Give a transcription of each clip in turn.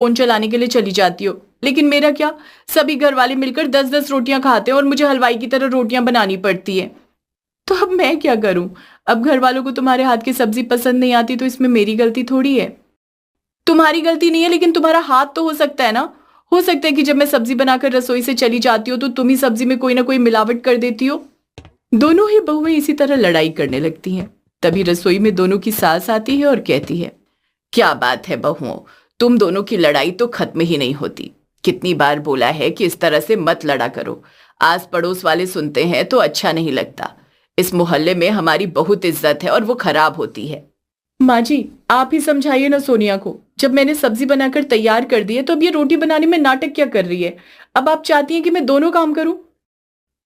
Phone चलाने के लिए चली जाती हो। लेकिन मेरा क्या, सभी घर वाले मिलकर 10-10 रोटियां खाते हैं और मुझे हलवाई की तरह रोटियां बनानी पड़ती है। तो अब मैं क्या करूं? अब घर वालों को तुम्हारे हाथ की सब्जी पसंद नहीं आती तो इसमें मेरी गलती थोड़ी है। तुम्हारी गलती नहीं है, लेकिन तुम्हारा हाथ तो हो सकता है ना। हो सकता है कि जब मैं सब्जी बनाकर रसोई से चली जाती हो तो तुम ही सब्जी में कोई ना कोई मिलावट कर देती हो। दोनों ही बहुएं इसी तरह लड़ाई करने लगती हैं। तभी रसोई में दोनों की सास आती है और कहती है, क्या बात है बहुओं, तुम दोनों की लड़ाई तो खत्म ही नहीं होती। कितनी बार बोला है कि इस तरह से मत लड़ा करो। आस पड़ोस वाले सुनते हैं तो अच्छा नहीं लगता। इस मोहल्ले में हमारी बहुत इज्जत है और वो खराब होती है। माँ जी, आप ही समझाइए ना सोनिया को। जब मैंने सब्जी बनाकर तैयार कर दी है तो अब ये रोटी बनाने में नाटक क्या कर रही है? अब आप चाहती हैं कि मैं दोनों काम करूं?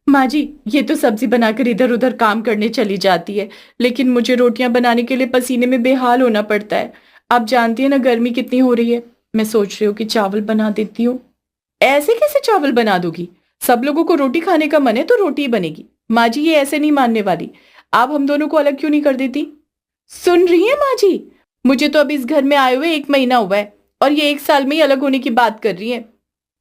माँ जी, ये तो सब्जी बनाकर इधर उधर काम करने चली जाती है, लेकिन मुझे रोटियां बनाने के लिए पसीने में बेहाल होना पड़ता है। आप जानती है ना गर्मी कितनी हो रही है। मैं सोच रही हूँ कि चावल बना देती हूँ। ऐसे कैसे चावल बना दोगी? सब लोगों को रोटी खाने का मन है तो रोटी ही बनेगी। माँ जी, ये ऐसे नहीं मानने वाली। आप हम दोनों को अलग क्यों नहीं कर देती? सुन रही है माँ जी? मुझे तो अब इस घर में आए हुए 1 महीना हुआ है और ये 1 साल में ही अलग होने की बात कर रही है।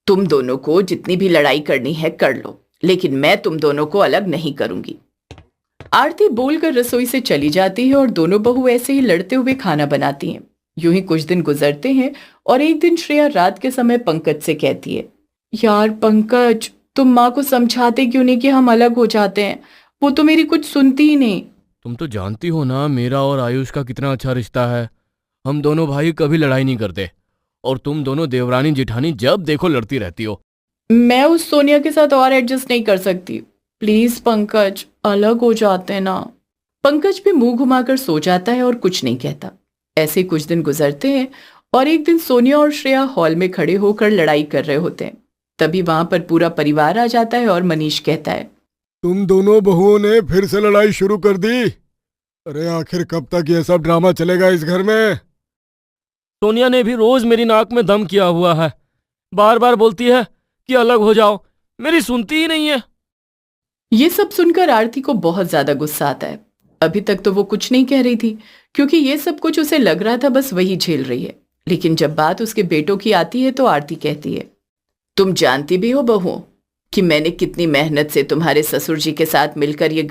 तुम दोनों को जितनी भी लड़ाई करनी है कर लो, लेकिन मैं तुम दोनों को अलग नहीं करूंगी। आरती बोलकर रसोई से चली जाती है और दोनों बहू ऐसे ही लड़ते हुए खाना बनाती हैं। यूं ही कुछ दिन गुजरते हैं और एक दिन श्रेया रात के समय पंकज से कहती है, यार पंकज, तुम माँ को समझाते क्यों नहीं कि हम अलग हो जाते हैं? वो तो मेरी कुछ सुनती ही नहीं। तुम तो जानती हो ना मेरा और आयुष का कितना अच्छा रिश्ता है। हम दोनों भाई कभी लड़ाई नहीं करते, और तुम दोनों देवरानी जिठानी जब देखो लड़ती रहती हो। मैं उस सोनिया के साथ और एडजस्ट नहीं कर सकती। प्लीज पंकज, अलग हो जाते ना। पंकज भी मुंह घुमाकर सो जाता है और कुछ नहीं कहता। ऐसे कुछ दिन गुजरते हैं और एक दिन सोनिया और श्रेया हॉल में खड़े होकर लड़ाई कर रहे होते हैं। तभी वहां पर पूरा परिवार आ जाता है और मनीष कहता है, तुम दोनों बहुओं ने फिर से लड़ाई शुरू कर दी। अरे आखिर कब तक ये सब ड्रामा चलेगा इस घर में? सोनिया ने भी रोज मेरी नाक में दम किया हुआ है। बार बार बोलती है कि अलग हो जाओ, मेरी सुनती ही नहीं है। ये सब सुनकर आरती को बहुत ज्यादा गुस्सा आता है। अभी तक तो वो कुछ नहीं कह रही थी, क्योंकि ये सब कुछ उसे लग रहा था बस वही झेल रही है। लेकिन जब बात उसके बेटों की आती है तो आरती कहती है, तुम जानती भी हो बहुओं कि मैंने कितनी मेहनत से तुम्हारे ससुर जी के साथ मिलकर ये